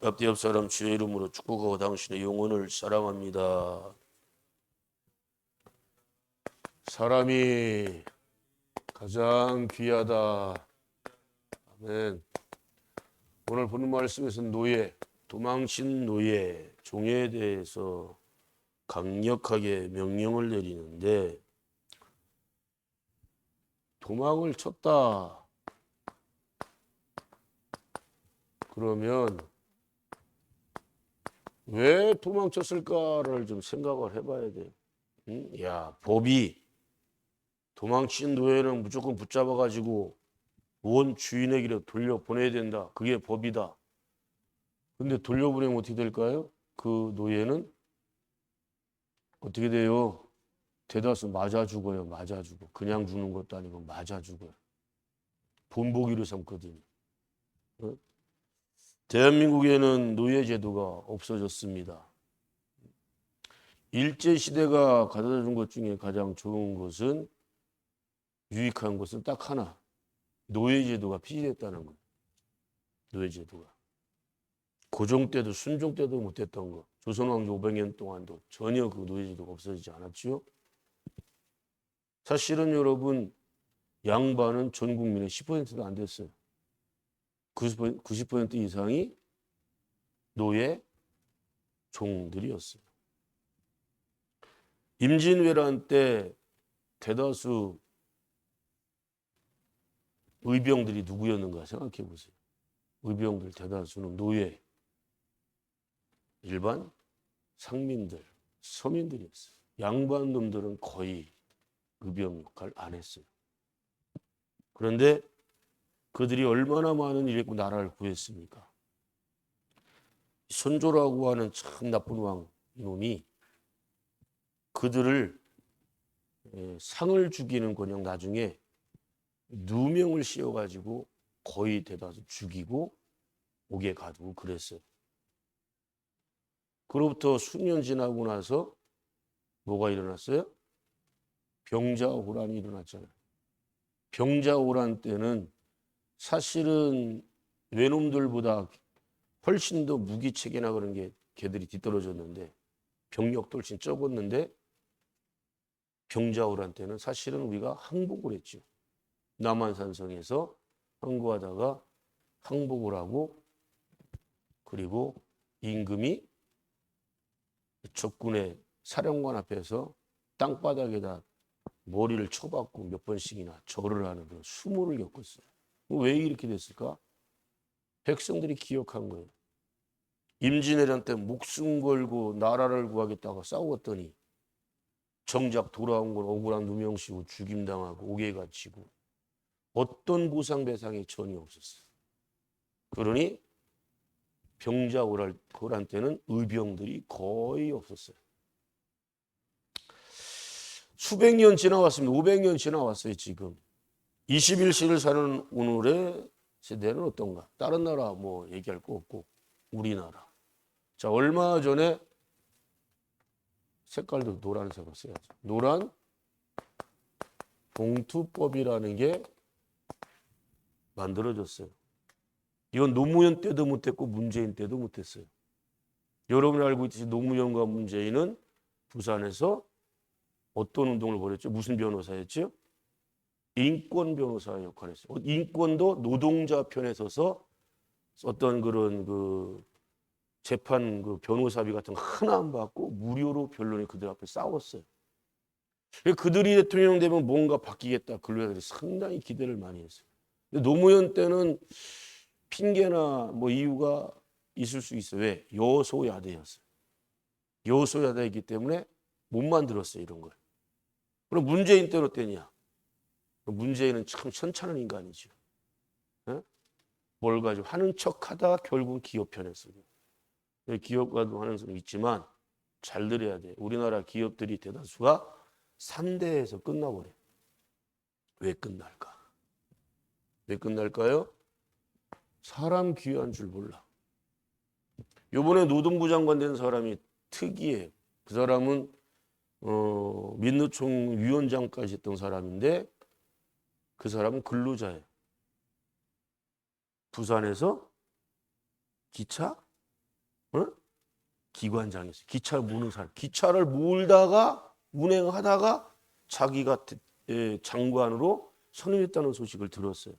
앞뒤 옆 사람 주의 이름으로 축복하고 당신의 영혼을 사랑합니다. 사람이 가장 귀하다. 아멘. 오늘 보는 말씀에서 노예, 도망친 노예, 종에 대해서 강력하게 명령을 내리는데, 도망을 쳤다. 그러면 왜 도망쳤을까를 좀 생각을 해봐야 돼요. 야, 법이 도망친 노예는 무조건 붙잡아가지고 원 주인에게로 돌려보내야 된다. 그게 법이다. 근데 돌려보내면 어떻게 될까요? 그 노예는 어떻게 돼요? 대다수 맞아 죽어요. 맞아 죽어. 그냥 죽는 것도 아니고 맞아 죽어요. 본보기로 삼거든요. 어? 대한민국에는 노예 제도가 없어졌습니다. 일제시대가 가져다 준 것 중에 가장 좋은 것은, 유익한 것은 딱 하나. 노예제도가 폐지됐다는 거예요. 노예제도가. 고종 때도 순종 때도 못했던 거. 조선왕조 500년 동안도 전혀 그 노예제도가 없어지지 않았지요. 사실은 여러분, 양반은 전 국민의 10%도 안 됐어요. 90% 이상이 노예 종들이었어요. 임진왜란 때 대다수 의병들이 누구였는가 생각해 보세요. 의병들 대다수는 노예, 일반 상민들, 서민들이었어요. 양반 놈들은 거의 의병 역할 안 했어요. 그런데 그들이 얼마나 많은 일했고 나라를 구했습니까? 선조라고 하는 참 나쁜 왕 이놈이 그들을 상을 주기는커녕 나중에 누명을 씌워가지고 거의 대다수 죽이고 옥에 가두고 그랬어요. 그로부터 수년 지나고 나서 뭐가 일어났어요? 병자호란이 일어났잖아요. 병자호란 때는 사실은 외놈들보다 훨씬 더 무기체계나 그런 게 걔들이 뒤떨어졌는데, 병력도 훨씬 적었는데, 병자호란 때는 사실은 우리가 항복을 했죠. 남한산성에서 항구하다가 항복을 하고, 그리고 임금이 적군의 사령관 앞에서 땅바닥에다 머리를 쳐박고 몇 번씩이나 절을 하는 그런 수모를 겪었어요. 왜 이렇게 됐을까? 백성들이 기억한 거예요. 임진왜란 때 목숨 걸고 나라를 구하겠다고 싸웠더니 정작 돌아온 건 억울한 누명씌고 죽임당하고 옥에 갇히고 어떤 보상 배상이 전혀 없었어요. 그러니 병자호란 때는 의병들이 거의 없었어요. 수백 년 지나왔습니다. 500년 지나왔어요. 지금 21세기를 사는 오늘의 세대는 어떤가? 다른 나라 뭐 얘기할 거 없고 우리나라. 자, 얼마 전에 색깔도 노란색으로 써야죠. 노란 봉투법이라는 게 만들어졌어요. 이건 노무현 때도 못했고 문재인 때도 못했어요. 여러분이 알고 있듯이 노무현과 문재인은 부산에서 어떤 운동을 벌였죠? 무슨 변호사였죠? 인권 변호사 역할을 했어요. 인권도 노동자 편에 서서 어떤 그런 그 재판 그 변호사비 같은 거 하나 안 받고 무료로 변론이 그들 앞에 싸웠어요. 그들이 대통령 되면 뭔가 바뀌겠다. 근로자들이 상당히 기대를 많이 했어요. 근데 노무현 때는 핑계나 뭐 이유가 있을 수 있어요. 왜? 여소야대였어요. 여소야대이기 때문에 못 만들었어요. 이런 걸. 그럼 문재인 때는 어땠냐? 문재인은 참 천찮은 인간이죠. 에? 뭘 가지고 하는 척하다 결국 기업 편에 쓰고. 기업가도 하는 사람 있지만 잘 들어야 돼. 우리나라 기업들이 대다수가 3대에서 끝나버려요. 왜 끝날까? 왜 끝날까요? 사람 귀한 줄 몰라. 이번에 노동부 장관 된 사람이 특이해요. 그 사람은 민노총 위원장까지 했던 사람인데 그 사람은 근로자예요. 부산에서 기차 어? 기관장이었어요. 기차를 모는 사람. 기차를 몰다가 운행하다가 자기가 장관으로 선임했다는 소식을 들었어요.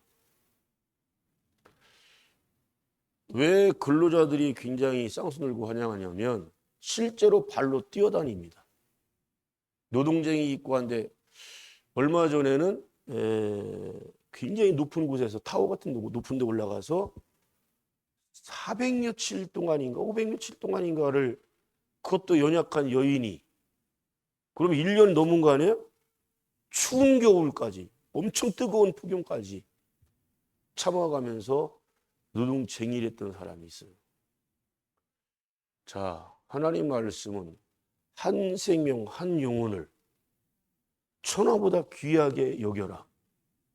왜 근로자들이 굉장히 쌍수늘고 환영하냐면 실제로 발로 뛰어다닙니다. 노동쟁이 있고 한데 얼마 전에는 굉장히 높은 곳에서 타워 같은 높은 데 올라가서 400여칠 동안인가 500여칠 동안인가를 그것도 연약한 여인이 그러면 1년 넘은 거 아니에요? 추운 겨울까지 엄청 뜨거운 폭염까지 참아가면서 노동쟁이를 했던 사람이 있어요. 자, 하나님 말씀은 한 생명 한 영혼을 천하보다 귀하게 여겨라.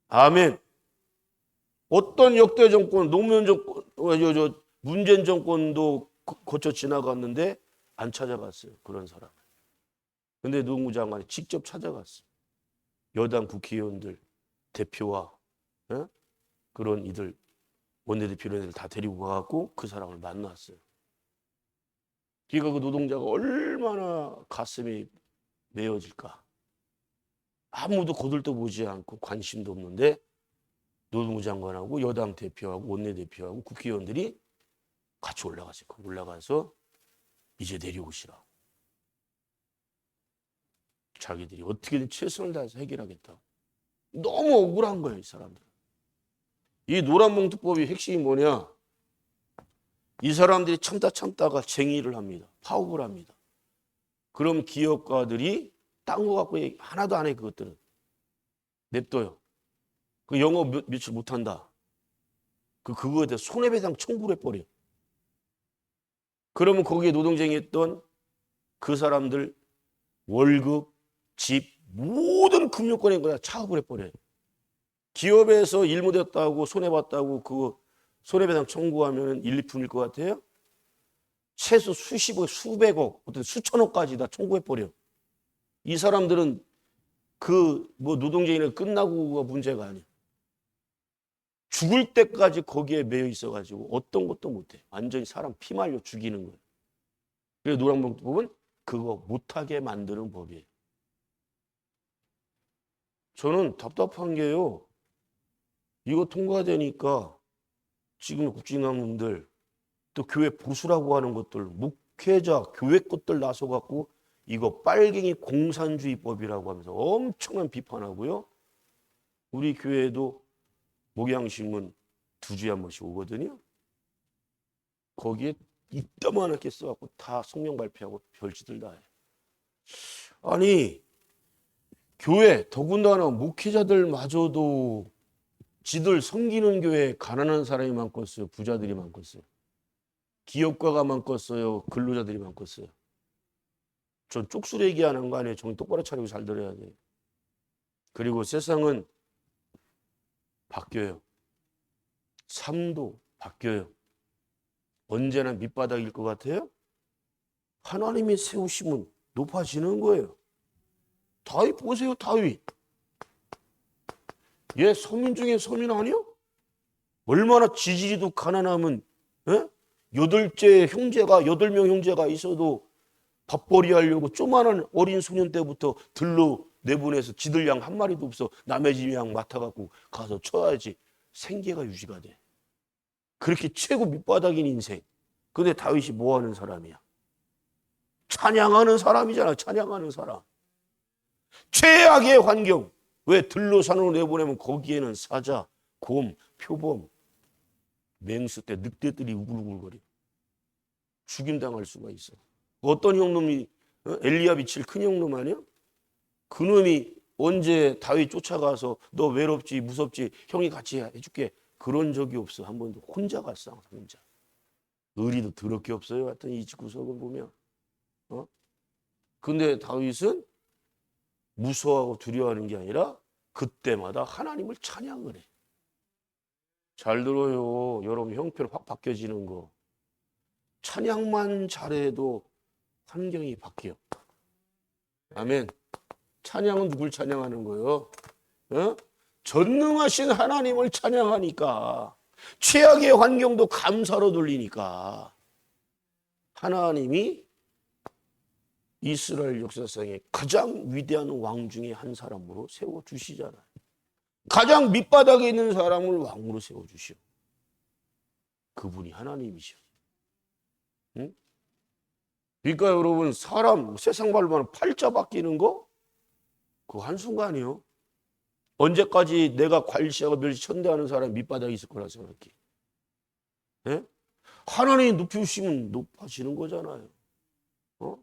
아멘. 어떤 역대 정권, 노무현 정권, 문재인 정권도 거쳐 지나갔는데 안 찾아갔어요. 그런 사람. 근데 노무현 장관이 직접 찾아갔어요. 여당 국회의원들, 대표와 그런 이들, 원내대표 이런 애들 다 데리고 가갖고 그 사람을 만났어요. 그러니까 그 노동자가 얼마나 가슴이 메어질까. 아무도 거들떠보지 않고 관심도 없는데 노동부 장관하고 여당 대표하고 원내대표하고 국회의원들이 같이 올라갔어요. 올라가서 이제 내려오시라. 자기들이 어떻게든 최선을 다해서 해결하겠다고. 너무 억울한 거예요, 이 사람들. 이 노란봉투법의 핵심이 뭐냐? 이 사람들이 참다가 쟁의를 합니다. 파업을 합니다. 그럼 기업가들이 딴 거 갖고 하나도 안 해, 그것들은. 냅둬요. 그 영업 며칠 못한다. 그거에 대해 손해배상 청구를 해버려. 그러면 거기에 노동쟁이 했던 그 사람들 월급, 집, 모든 금융권에 그냥 차업을 해버려요. 기업에서 일 못했다고 손해봤다고 그 손해배상 청구하면 1, 2푼일 것 같아요? 최소 수십억, 수백억, 어떤 수천억까지 다 청구해버려. 이 사람들은 노동쟁이는 끝나고가 문제가 아니야. 죽을 때까지 거기에 매여 있어가지고 어떤 것도 못해. 완전히 사람 피말려 죽이는 거예요. 그래서 노란봉투법은 그거 못하게 만드는 법이에요. 저는 답답한 게요. 이거 통과되니까 지금 국진학원들 또 교회 보수라고 하는 것들 목회자 교회 것들 나서갖고 이거 빨갱이 공산주의법이라고 하면서 엄청난 비판하고요. 우리 교회에도 목양신문 2주에 한 번씩 오거든요. 거기에 이따만하게 써갖고 다 성명 발표하고 별짓을 다 해요. 아니 교회 더군다나 목회자들마저도 지들 섬기는 교회에 가난한 사람이 많겠어요? 부자들이 많겠어요? 기업가가 많겠어요? 근로자들이 많겠어요? 전 쪽수로 얘기하는 거 아니에요. 정신 똑바로 차리고 잘 들어야 돼요. 그리고 세상은 바뀌어요. 삶도 바뀌어요. 언제나 밑바닥일 것 같아요? 하나님이 세우시면 높아지는 거예요. 다윗 보세요, 다윗. 얘 서민 중에 서민 아니요? 얼마나 지지리도 가난하면 8명 형제가 있어도 밥벌이 하려고 조그마한 어린 소년 때부터 들로 내보내서 지들 양 한 마리도 없어 남의 집 양 맡아갖고 가서 쳐야지 생계가 유지가 돼. 그렇게 최고 밑바닥인 인생. 근데 다윗이 뭐 하는 사람이야? 찬양하는 사람이잖아. 찬양하는 사람. 최악의 환경. 왜 들로 산으로 내보내면 거기에는 사자, 곰, 표범, 맹수 때 늑대들이 우글우글거려. 죽임당할 수가 있어. 어떤 형놈이 엘리야비 칠 큰 형놈 아니야? 그놈이 언제 다윗 쫓아가서 너 외롭지 무섭지 형이 같이 해줄게 그런 적이 없어. 한 번도 혼자 갔어. 혼자. 의리도 더럽게 없어요. 하여튼 이 구석을 보면. 근데 다윗은 무서워하고 두려워하는 게 아니라 그때마다 하나님을 찬양을 해. 잘 들어요. 여러분 형편 확 바뀌어지는 거. 찬양만 잘해도 환경이 바뀌어. 아멘. 찬양은 누굴 찬양하는 거예요? 전능하신 하나님을 찬양하니까 최악의 환경도 감사로 돌리니까 하나님이 이스라엘 역사상에 가장 위대한 왕 중에 한 사람으로 세워주시잖아요. 가장 밑바닥에 있는 사람을 왕으로 세워주시오. 그분이 하나님이시오. 응? 그러니까 여러분, 사람 세상 말로 하면 팔자 바뀌는 거 그거 한순간이요. 언제까지 내가 관시하고 멸시 천대하는 사람이 밑바닥에 있을 거라 생각해. 예? 하나님이 높이시면 높아지는 거잖아요. 어?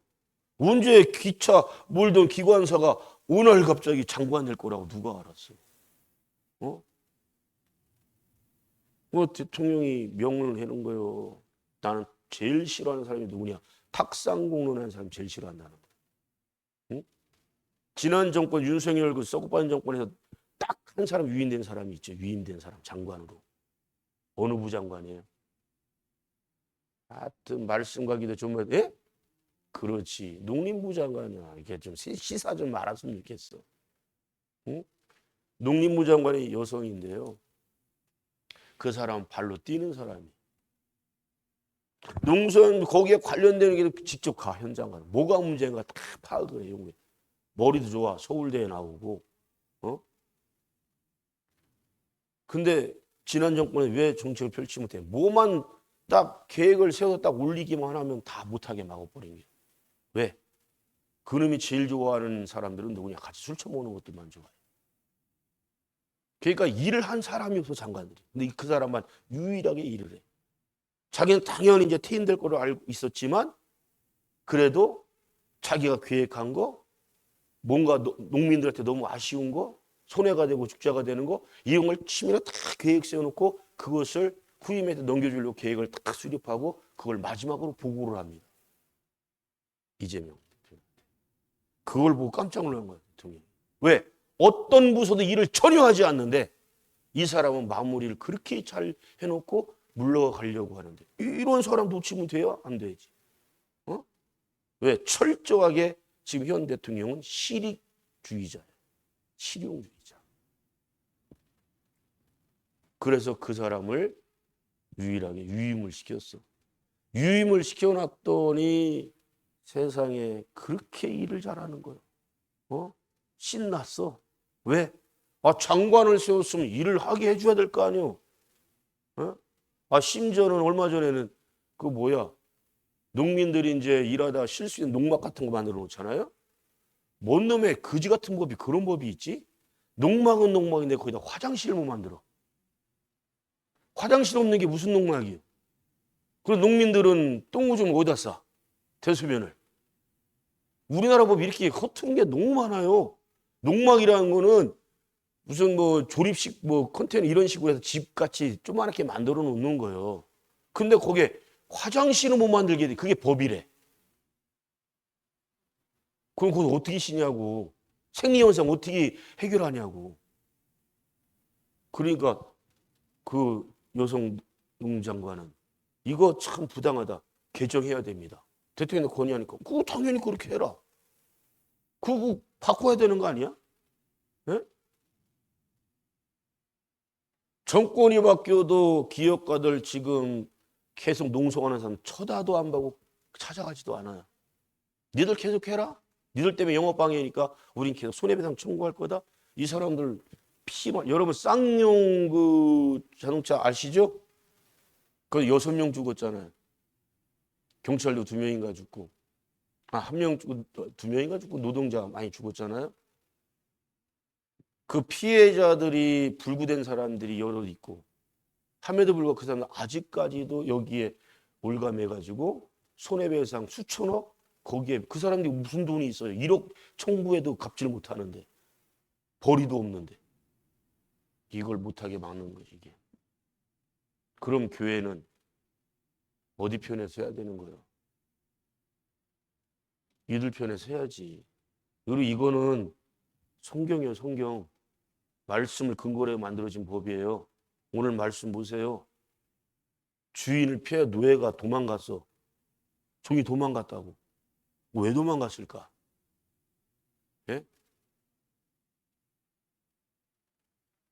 언제 기차 몰던 기관사가 오늘 갑자기 장관 될 거라고 누가 알았어요? 어? 뭐 대통령이 명령을 해놓은 거예요. 나는 제일 싫어하는 사람이 누구냐? 탁상공론하는 사람 제일 싫어한다는 거예요. 응? 지난 정권 윤석열 그 썩어빠진 정권에서 딱 한 사람 위임된 사람이 있죠. 위임된 사람 장관으로. 어느 부장관이에요? 하여튼 말씀과 기도 좀 예? 그렇지. 농림부 장관이야. 이게 좀 시사 좀 말았으면 좋겠어. 응? 농림부 장관이 여성인데요. 그 사람은 발로 뛰는 사람이. 농선 거기에 관련되는 게 직접 가 현장 가. 뭐가 문제인가 다 파악을 해요. 머리도 좋아. 서울대에 나오고. 어? 근데 지난 정권에 왜 정책을 펼치지 못해? 뭐만 딱 계획을 세워서 딱 올리기만 하면 다 못하게 막아버린 게. 왜? 그놈이 제일 좋아하는 사람들은 누구냐? 같이 술 처먹는 것들만 좋아해. 그러니까 일을 한 사람이 없어 장관들이. 근데 그 사람만 유일하게 일을 해. 자기는 당연히 이제 퇴임될 거를 알고 있었지만 그래도 자기가 계획한 거 뭔가 농민들한테 너무 아쉬운 거 손해가 되고 죽자가 되는 거 이런 걸 치밀하게 다 계획 세워놓고 그것을 후임한테 넘겨주려고 계획을 딱 수립하고 그걸 마지막으로 보고를 합니다. 이재명 대통령. 그걸 보고 깜짝 놀란 거예요. 대통령. 왜? 어떤 부서도 일을 전혀 하지 않는데 이 사람은 마무리를 그렇게 잘 해놓고 물러가려고 하는데 이런 사람 놓치면 돼야 안 되지. 어? 왜? 철저하게 지금 현 대통령은 실익주의자예요. 실용주의자. 그래서 그 사람을 유일하게 유임을 시켰어. 유임을 시켜놨더니 세상에 그렇게 일을 잘하는 거예요. 어? 신났어. 왜? 아, 장관을 세웠으면 일을 하게 해줘야 될 거 아니요. 어? 아, 심지어는 얼마 전에는 그 뭐야? 농민들이 이제 일하다 실수된 농막 같은 거 만들어 놓잖아요. 뭔 놈의 거지 같은 법이 그런 법이 있지? 농막은 농막인데 거기다 화장실을 못 만들어. 화장실 없는 게 무슨 농막이에요? 그리고 농민들은 똥오줌을 어디다 싸? 대소변을. 우리나라 법이 이렇게 허튼 게 너무 많아요. 농막이라는 거는 무슨 뭐 조립식 뭐 컨테이너 이런 식으로 해서 집같이 조그맣게 만들어 놓는 거예요. 근데 거기에 화장실을 못 만들게 돼. 그게 법이래. 그럼 그건 어떻게 쉬냐고. 생리현상 어떻게 해결하냐고. 그러니까 그 여성 농장관은 이거 참 부당하다. 개정해야 됩니다. 대통령이 건의하니까 그거 당연히 그렇게 해라. 그거 바꿔야 되는 거 아니야? 네? 정권이 바뀌어도 기업가들 지금 계속 농성하는 사람 쳐다도 안 보고 찾아가지도 않아요. 니들 계속 해라. 니들 때문에 영업방해니까 우린 계속 손해배상 청구할 거다. 이 사람들 피만 여러분 쌍용 그 자동차 아시죠? 그 6명 죽었잖아요. 경찰도 2명인가 죽고, 아, 1명 죽고 2명인가 죽고 노동자 많이 죽었잖아요. 그 피해자들이 불구된 사람들이 여러 있고, 함에도 불구하고 그 사람들 아직까지도 여기에 올감해가지고 손해배상 수천억 거기에 그 사람들이 무슨 돈이 있어요? 1억 청구해도 갚지를 못하는데 벌이도 없는데 이걸 못하게 막는 거지 이게. 그럼 교회는 어디 편에서 해야 되는 거예요? 이들 편에서 해야지. 그리고 이거는 성경이에요, 성경. 말씀을 근거로 해 만들어진 법이에요. 오늘 말씀 보세요. 주인을 피해 노예가 도망갔어. 종이 도망갔다고. 왜 도망갔을까? 예?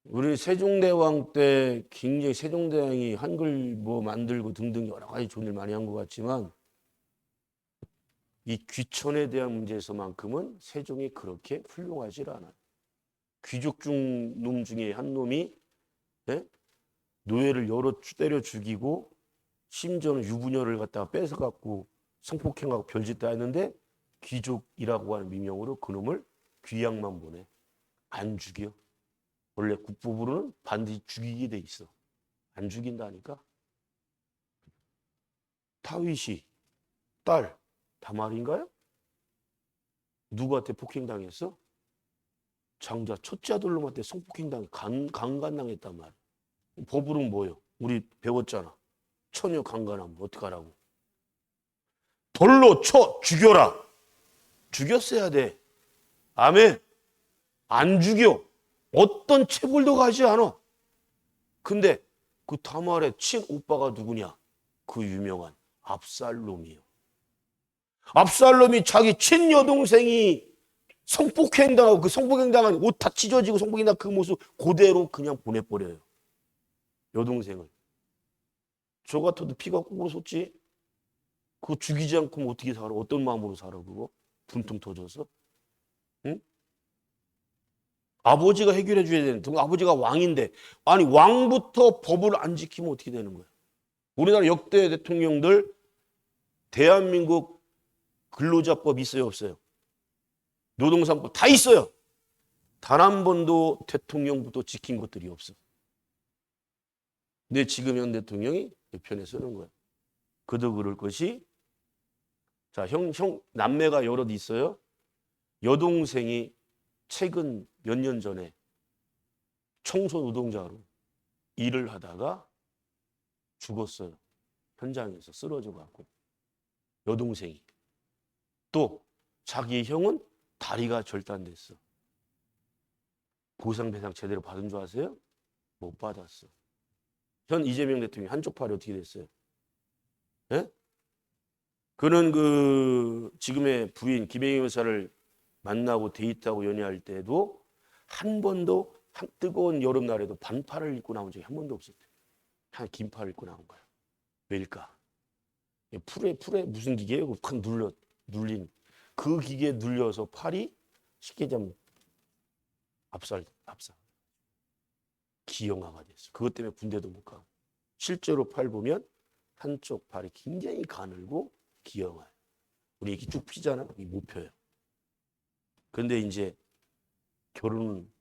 우리 세종대왕 때 굉장히 세종대왕이 한글 뭐 만들고 등등 여러 가지 좋은 일 많이 한 것 같지만 이 귀천에 대한 문제에서만큼은 세종이 그렇게 훌륭하지 않아요. 귀족 놈 중에 한 놈이 예? 노예를 여러 때려 죽이고 심지어는 유부녀를 갖다가 뺏어갖고 성폭행하고 별짓 다 했는데 귀족이라고 하는 미명으로 그놈을 귀양만 보내. 안 죽여. 원래 국법으로는 반드시 죽이게 돼 있어. 안 죽인다니까. 타윗이 딸 다말인가요? 누구한테 폭행당했어? 장자 첫째 아들놈한테 성폭행당해 강간당했단 말이야. 법으로는 뭐예요? 우리 배웠잖아. 처녀 강간하면 어떡하라고? 돌로 쳐 죽여라. 죽였어야 돼. 아멘. 안 죽여. 어떤 체벌도 가지 않아. 근데 그 다말의 친오빠가 누구냐? 그 유명한 압살롬이요. 압살롬이 자기 친여동생이 성폭행당하고 그 성폭행당한 옷 다 찢어지고 성폭행당한 그 모습 그대로 그냥 보내버려요. 여동생을. 저 같아도 피가 거꾸로 솟지. 그거 죽이지 않고 어떻게 살아? 어떤 마음으로 살아 그거? 분통 터져서? 응? 아버지가 해결해 줘야 되는데 아버지가 왕인데 아니 왕부터 법을 안 지키면 어떻게 되는 거야? 우리나라 역대 대통령들 대한민국 근로자법 있어요 없어요? 노동상법 다 있어요. 단 한 번도 대통령부터 지킨 것들이 없어. 근데 지금 현 대통령이 이 편에 쓰는 거야. 그도 그럴 것이 자, 형 남매가 여럿 있어요. 여동생이 최근 몇 년 전에 청소 노동자로 일을 하다가 죽었어요. 현장에서 쓰러져 갖고. 여동생이. 또 자기 형은 다리가 절단됐어. 보상 배상 제대로 받은 줄 아세요? 못 받았어. 현 이재명 대통령 한쪽 팔이 어떻게 됐어요? 예? 그는 그 지금의 부인 김혜경 여사를 만나고 데이트하고 연애할 때도 한 번도 한 뜨거운 여름날에도 반팔을 입고 나온 적이 한 번도 없었대요. 한 긴팔을 입고 나온 거야. 왜일까? 풀에 무슨 기계예요? 확 눌린 그 기계에 눌려서 팔이 쉽게 좀 압살 기형아가 됐어. 그것 때문에 군대도 못 가고. 실제로 팔 보면 한쪽 팔이 굉장히 가늘고 기형아요. 우리 이렇게 쭉 피잖아. 이 못 펴요. 근데 이제 결혼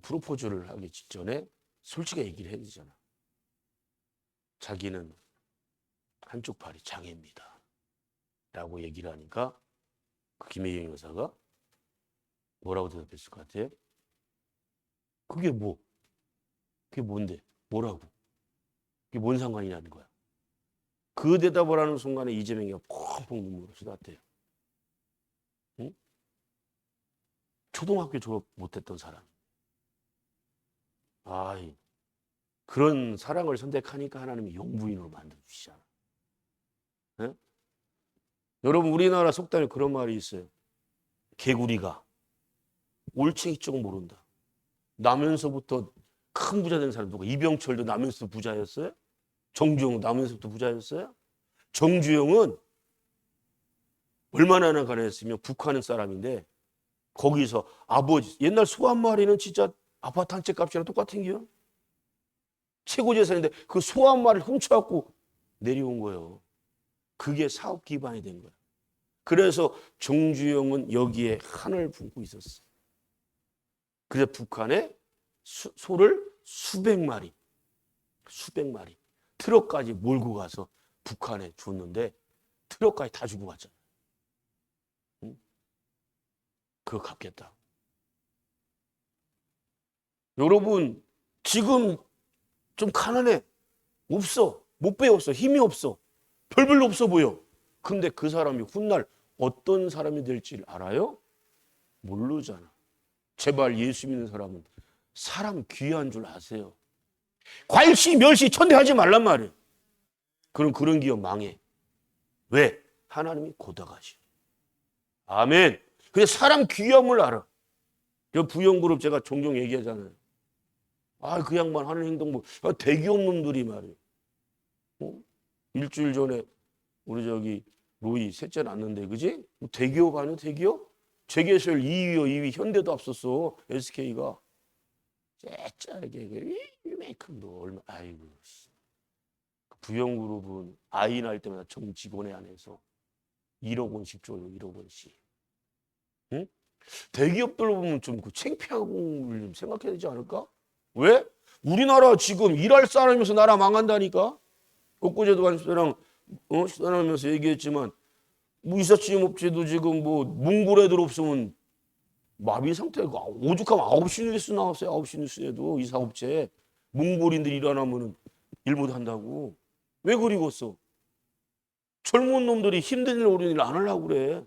프로포즈를 하기 직전에 솔직하게 얘기를 해야 되잖아. 자기는 한쪽 팔이 장애입니다. 라고 얘기를 하니까 그 김혜경 여사가 뭐라고 대답했을 것 같아? 그게 뭐? 그게 뭔데? 뭐라고? 그게 뭔 상관이냐는 거야. 그 대답을 하는 순간에 이재명이가 펑펑 눈물을 쏟았대요. 응? 초등학교 졸업 못했던 사람. 아이, 그런 사랑을 선택하니까 하나님이 영부인으로 만들어주시잖아. 응? 여러분 우리나라 속담에 그런 말이 있어요. 개구리가 올챙이 쪽 모른다. 나면서부터 큰 부자 된 사람 누가? 이병철도 나면서 부자였어요? 정주영도 나면서부터 부자였어요? 정주영은 얼마나 가난했으면 북한 사람인데 거기서 아버지 옛날 소 한 마리는 진짜 아파트 한 채 값이랑 똑같은 게요. 최고 재산인데 그 소 한 마리를 훔쳐갖고 내려온 거예요. 그게 사업 기반이 된 거예요. 그래서 정주영은 여기에 한을 품고 있었어. 그래서 북한에 소를 수백 마리 트럭까지 몰고 가서 북한에 줬는데 트럭까지 다 주고 갔잖아. 응? 그거 갚겠다. 여러분 지금 좀 가난해. 없어. 못 배웠어. 힘이 없어. 별로 없어 보여. 근데 그 사람이 훗날 어떤 사람이 될지 알아요? 모르잖아. 제발 예수 믿는 사람은 사람 귀한 줄 아세요. 과일시, 멸시, 천대하지 말란 말이에요. 그럼 그런 기업 망해. 왜? 하나님이 고다가시. 아멘. 근데 사람 귀함을 알아. 저 부영그룹 제가 종종 얘기하잖아요. 아, 그 양반 하는 행동 뭐 대기업 놈들이 말이에요. 일주일 전에 우리 저기 로이 셋째 낳는데 그지? 뭐 대기업 아니야 대기업? 재계수율 2위요 2위. 현대도 앞섰어 SK가. 째짜게 이만큼 너 얼마 아이고. 부영그룹은 아이 낳을 때마다 전 직원회 안에서 1억 원씩 줘요. 1억 원씩. 응? 대기업들로 보면 좀 그 창피하고 좀 생각해야 되지 않을까? 왜? 우리나라 지금 일할 사람이면서 나라 망한다니까. 엊그제도 한랑 식사하면서 얘기했지만 뭐 이삿짐업체도 지금 뭐 몽골 애들 없으면 마비 상태고 오죽하면 9시 뉴스 나왔어요. 9시 뉴스에도 이 사업체 몽골인들 일 안 하면은 일 못 한다고. 왜 그리겠어? 젊은 놈들이 힘든 일 어려운 일 안 하려고 그래.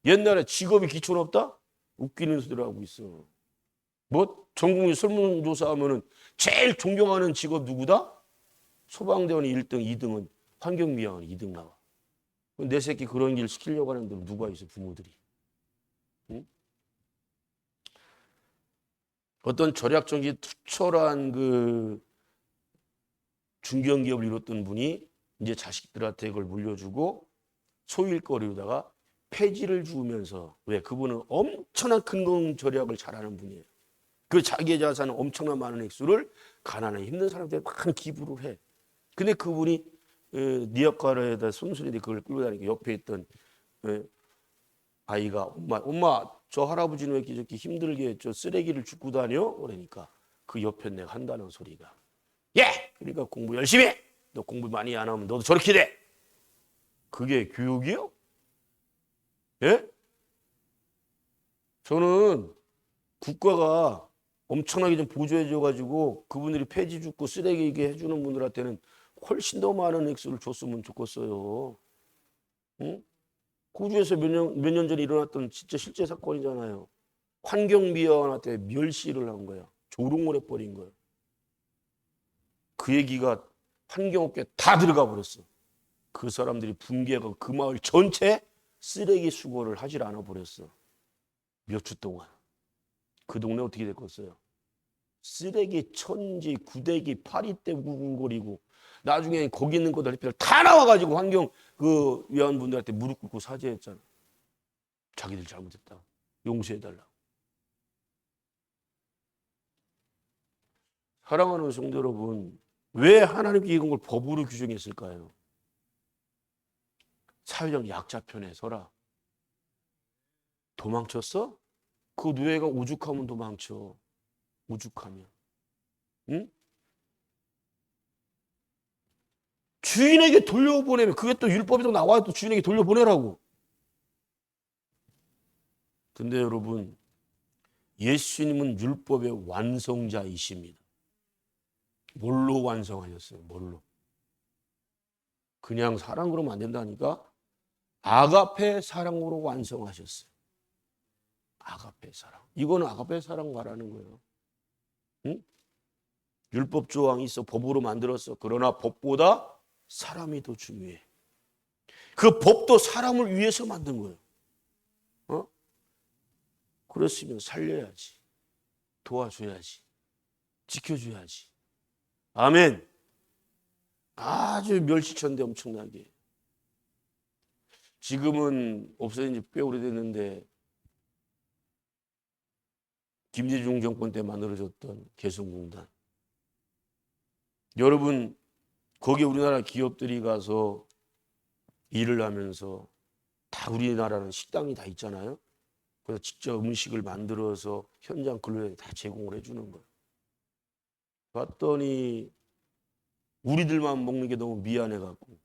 옛날에 직업이 기초는 없다? 웃기는 소리를 하고 있어. 뭐 전국민 설문조사하면은 제일 존경하는 직업 누구다? 소방대원 1등, 2등은 환경미화원 2등 나와. 내 새끼 그런 일 시키려고 하는 데는 누가 있어, 부모들이. 응? 어떤 절약적인 투철한 그 중견기업을 이뤘던 분이 이제 자식들한테 이걸 물려주고 소일거리로다가 폐지를 주면서 왜 그분은 엄청난 근본 절약을 잘하는 분이에요. 그 자기의 자산은 엄청난 많은 액수를 가난한 힘든 사람들한테 많은 기부를 해. 근데 그분이 니아카라에다 순순히 그걸 끌고 다니니까 옆에 있던 아이가 엄마 저 할아버지는 왜 이렇게 힘들게 저 쓰레기를 줍고 다녀? 그러니까 그 옆에 내가 한다는 소리가 예! 그러니까 공부 열심히 해! 너 공부 많이 안 하면 너도 저렇게 돼! 그게 교육이요? 예? 저는 국가가 엄청나게 좀 보조해줘가지고 그분들이 폐지 줍고 쓰레기 이게 해주는 분들한테는 훨씬 더 많은 액수를 줬으면 좋겠어요. 응? 호주에서 몇 년 전에 일어났던 진짜 실제 사건이잖아요. 환경미화원한테 멸시를 한 거야. 조롱을 해버린 거야. 그 얘기가 환경업계에 다 들어가 버렸어. 그 사람들이 붕괴하고 그 마을 전체 쓰레기 수거를 하질 않아 버렸어. 몇 주 동안. 그 동네 어떻게 됐겠어요? 쓰레기 천지, 구데기, 파리떼 우글거리고 나중에 거기 있는 것들 다 나와가지고 환경 그 위원분들한테 무릎 꿇고 사죄했잖아. 자기들 잘못했다. 용서해달라. 사랑하는 성도 여러분, 왜 하나님께 이런 걸 법으로 규정했을까요? 사회적 약자 편에 서라. 도망쳤어? 그 노예가 오죽하면 도망쳐. 오죽하면. 응? 주인에게 돌려보내면 그게 또 율법에도 나와요. 또 주인에게 돌려보내라고. 근데 여러분, 예수님은 율법의 완성자이십니다. 뭘로 완성하셨어요? 뭘로? 그냥 사랑으로만 안 된다니까? 아가페 사랑으로 완성하셨어요. 아가페 사랑. 이거는 아가페 사랑 말하는 거예요. 응? 율법 조항이 있어. 법으로 만들었어. 그러나 법보다 사람이 더 중요해. 그 법도 사람을 위해서 만든 거예요. 어? 그랬으면 살려야지. 도와줘야지. 지켜줘야지. 아멘. 아주 멸시천대 엄청나게. 지금은 없어진 지 꽤 오래됐는데 김대중 정권 때 만들어졌던 개성공단. 여러분 거기 우리나라 기업들이 가서 일을 하면서 다 우리나라는 식당이 다 있잖아요. 그래서 직접 음식을 만들어서 현장 근로자에 다 제공을 해주는 거예요. 봤더니 우리들만 먹는 게 너무 미안해갖고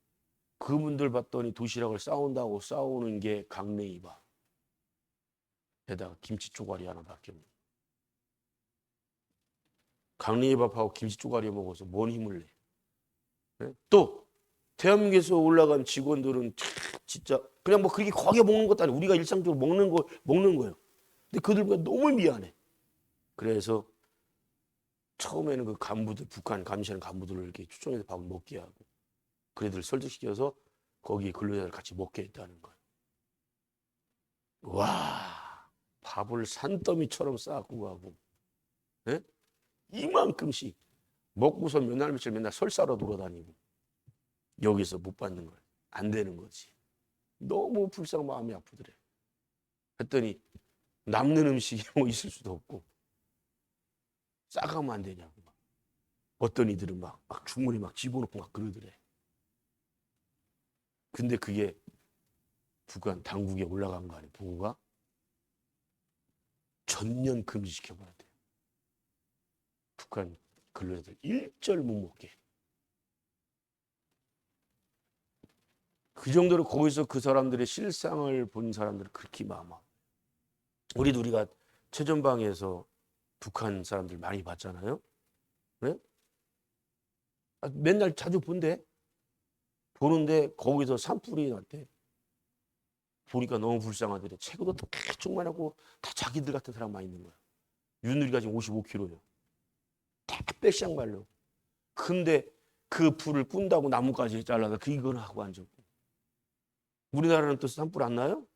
그분들 봤더니 도시락을 싸온다고 싸우는 게 강냉이밥. 에다가 김치 쪼가리 하나밖에 없는. 강냉이밥하고 김치 쪼가리 먹어서 뭔 힘을 내. 네? 또 대한민국에서 올라간 직원들은 진짜 그냥 뭐 그렇게 과하게 먹는 것도 아니고 우리가 일상적으로 먹는 거예요. 근데 그들보다 너무 미안해. 그래서 처음에는 그 간부들 북한 감시하는 간부들을 이렇게 추천해서 밥을 먹게 하고 그애들 설득시켜서 거기 근로자들 같이 먹게 했다는 거예요. 와, 밥을 산더미처럼 쌓고 가고, 네? 이만큼씩 먹고서 몇 날 며칠 맨날 설사로 돌아다니고 여기서 못 받는 거예요. 안 되는 거지. 너무 불쌍 마음이 아프더래. 했더니 남는 음식이 뭐 있을 수도 없고 싸가면 안 되냐고. 어떤 이들은 막 주머니 막 집어넣고 막 그러더래. 근데 그게 북한 당국에 올라간 거 아니에요. 보고가 전면 금지시켜버려야 돼요. 북한 근로자들 일절 못 먹게. 그 정도로 거기서 그 사람들의 실상을 본 사람들은 그렇게 많아. 우리가 최전방에서 북한 사람들 많이 봤잖아요. 네? 맨날 자주 본대. 보는데 거기서 산불이 났대. 보니까 너무 불쌍하더래. 체구도 조금만 하고 다 자기들 같은 사람 많이 있는 거야. 윤누리가 지금 55kg예요. 다 빼쌍말로. 근데 그 불을 꾼다고 나무까지 잘라서 이거는 하고 앉았고. 우리나라는 또 산불 안 나요?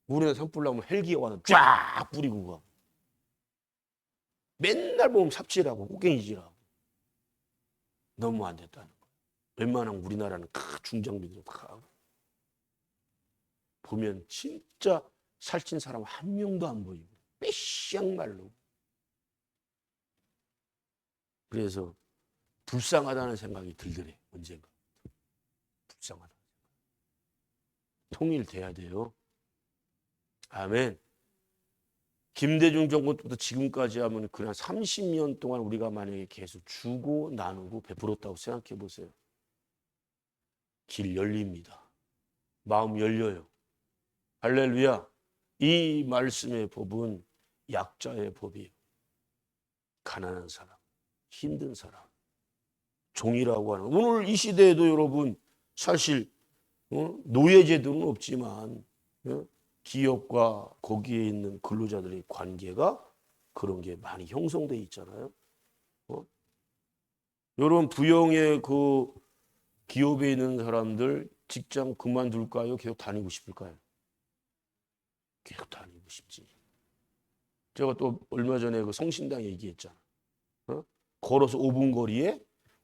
우리나라 산불 나면 헬기가 와서 쫙 뿌리고 가. 맨날 보면 삽질하고 꽃갱이질하고. 너무 안 됐다는 거. 웬만하면 우리나라는 중장비들 다 하고. 보면 진짜 살찐 사람 한 명도 안 보이고 빼쌍말로. 그래서 불쌍하다는 생각이 들더래. 언젠가. 불쌍하다. 통일돼야 돼요. 아멘. 김대중 정권 때부터 지금까지 하면 그냥 30년 동안 우리가 만약에 계속 주고 나누고 베풀었다고 생각해 보세요. 길 열립니다. 마음 열려요. 할렐루야. 이 말씀의 법은 약자의 법이에요. 가난한 사람, 힘든 사람, 종이라고 하는. 오늘 이 시대에도 여러분 사실 노예제도는 없지만 기업과 거기에 있는 근로자들의 관계가 그런 게 많이 형성돼 있잖아요. 여러분 부영의 그 기업에 있는 사람들 직장 그만둘까요? 계속 다니고 싶을까요? 계속 다니고 싶지. 제가 또 얼마 전에 그 성신당 얘기했잖아. 걸어서 5분 거리에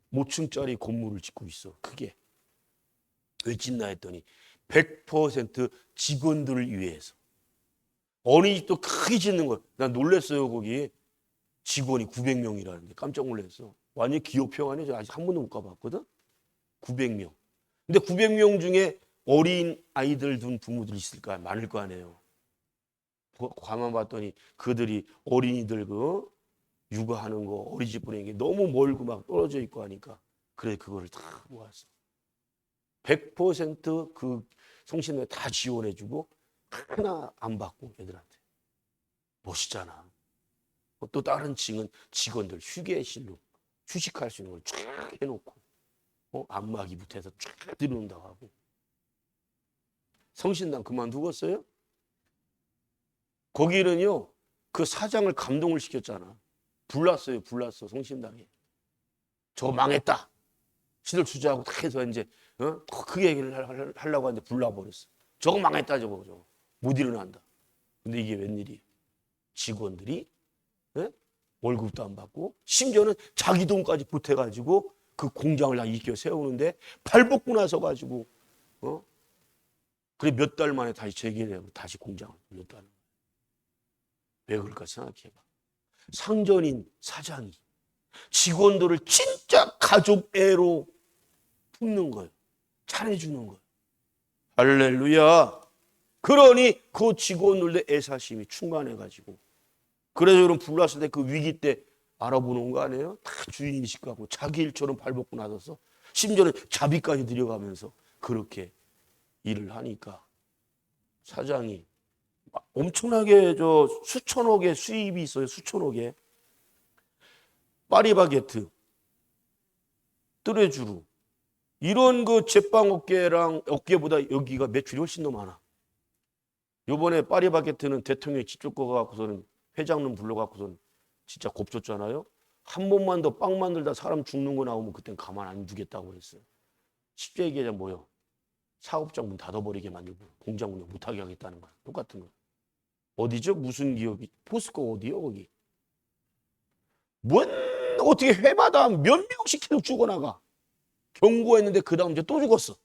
모층짜리 건물을 짓고 있어. 크게. 왜 짓나 했더니 100% 직원들을 위해서. 어느 집도 크게 짓는 거야. 난 놀랐어요. 거기 직원이 900명이라는데 깜짝 놀랐어. 완전 기업형 아니죠. 아직 한 번도 못 가봤거든. 900명. 근데 900명 중에 어린 아이들 둔 부모들이 있을까? 많을 거 아니에요. 가만 봤더니 그들이 어린이들 그 육아하는 거 어린이집 보내는 게 너무 멀고 막 떨어져 있고 하니까 그래 그거를 다 모았어. 100% 성신회 다 지원해주고 하나 안 받고 애들한테. 멋있잖아. 또 다른 직원들 휴게실로 휴식할 수 있는 걸 쫙 해놓고 안마기부터 해서 쫙 들여놓는다고 하고. 성신당 그만두었어요? 거기는요 그 사장을 감동을 시켰잖아. 불났어 성신당에. 저거 망했다. 시들 투자하고 다 해서 이제 크게 얘기를 하려고 하는데 불나버렸어. 저거 망했다 저거 못 일어난다. 근데 이게 웬일이에요? 직원들이 월급도 안 받고 심지어는 자기 돈까지 보태가지고 그 공장을 다 일으켜 세우는데 발벗고 나서 가지고 그래 몇 달 만에 다시 재개되고 다시 공장을 돌렸다는 거예요. 왜 그럴까 생각해봐. 상전인 사장이 직원들을 진짜 가족애로 품는 거예요. 잘해주는 거예요. 할렐루야. 그러니 그 직원들의 애사심이 충만해가지고 그래서 여러분 불났을 때 그 위기 때 알아보는 거 아니에요? 다 주인의식 갖고 자기 일처럼 발벗고 나서서 심지어는 자비까지 들여가면서 그렇게 일을 하니까 사장이 엄청나게 수천억의 수입이 있어요. 수천억에. 파리바게트, 뚜레쥬르 이런 그 제빵 업계보다 여기가 매출이 훨씬 더 많아. 요번에 파리바게트는 대통령이 직접 가갖고서는 회장님 불러갖고서는 진짜 곱줬잖아요. 한 번만 더 빵 만들다 사람 죽는 거 나오면 그땐 가만 안 두겠다고 그랬어요. 쉽게 얘기하자면 뭐요? 사업장 문 닫아버리게 만들고 공장 운영 못하게 하겠다는 거야. 똑같은 거. 어디죠? 무슨 기업이? 포스코 어디요? 거기. 어떻게 해마다 몇 명씩 계속 죽어나가. 경고했는데 그 다음 이제 또 죽었어.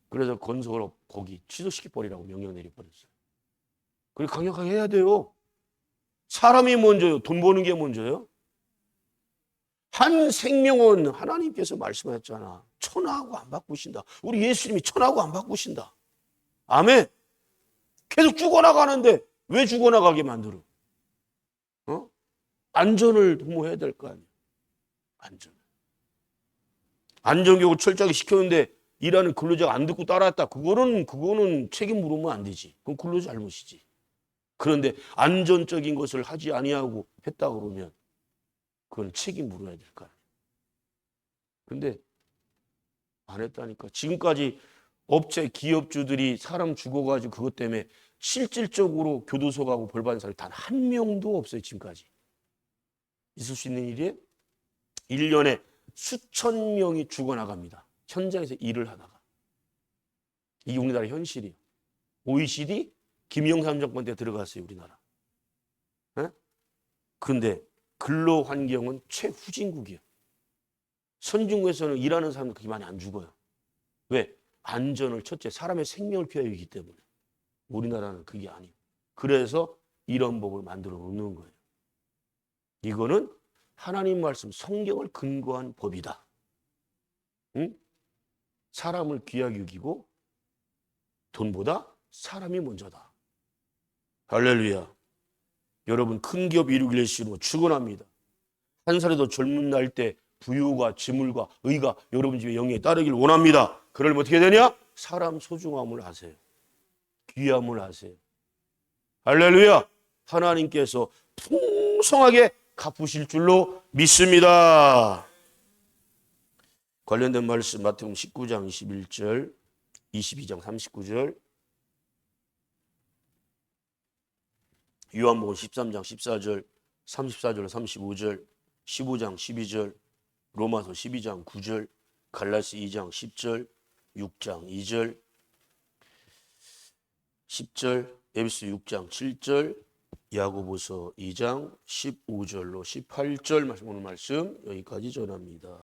그래서 건설업 거기 취소시켜버리라고 명령 내려버렸어요. 그리고 강력하게 해야 돼요. 사람이 먼저요. 돈 버는 게 먼저요. 한 생명은 하나님께서 말씀하셨잖아. 천하하고 안 바꾸신다. 우리 예수님이 천하하고 안 바꾸신다. 아멘. 계속 죽어나가는데 왜 죽어나가게 만들어? 안전을 도모해야 될 거 아니에요. 안전교육을 철저하게 시켰는데 일하는 근로자가 안 듣고 따라했다. 그거는 책임 물으면 안 되지. 그건 근로자 잘못이지. 그런데 안전적인 것을 하지 아니하고 했다 그러면 그건 책임 물어야 될 거 아니에요. 근데 안 했다니까. 지금까지 업체 기업주들이 사람 죽어가지고 그것 때문에 실질적으로 교도소 가고 벌 받은 사람이 단 한 명도 없어요. 지금까지. 있을 수 있는 일이에요? 1년에 수천 명이 죽어나갑니다. 현장에서 일을 하다가. 이게 우리나라 현실이에요. OECD 김영삼 정권 때 들어갔어요. 우리나라. 그런데 근로 환경은 최후진국이에요. 선진국에서는 일하는 사람들 그렇게 많이 안 죽어요. 왜? 안전을 첫째 사람의 생명을 피하기 위해 때문에. 우리나라는 그게 아니에요. 그래서 이런 법을 만들어 놓는 거예요. 이거는 하나님 말씀 성경을 근거한 법이다. 응? 사람을 귀하게 여기고 돈보다 사람이 먼저다. 할렐루야. 여러분 큰 기업 이루기를 싫어 축원합니다. 한 살에도 젊은 날 때 부유가 재물과 의가 여러분 집에 영에 따르길 원합니다. 그러면 어떻게 되냐? 사람 소중함을 아세요. 귀함을 아세요. 할렐루야. 하나님께서 풍성하게 갚으실 줄로 믿습니다. 관련된 말씀 마태복음 19장 21절 22장 39절 요한복음 13장 14절 34절 35절 15장 12절 로마서 12장 9절 갈라스 2장 10절 6장 2절 10절 에베소 6장 7절 야고보서 2장 15절로 18절 오늘 말씀 여기까지 전합니다.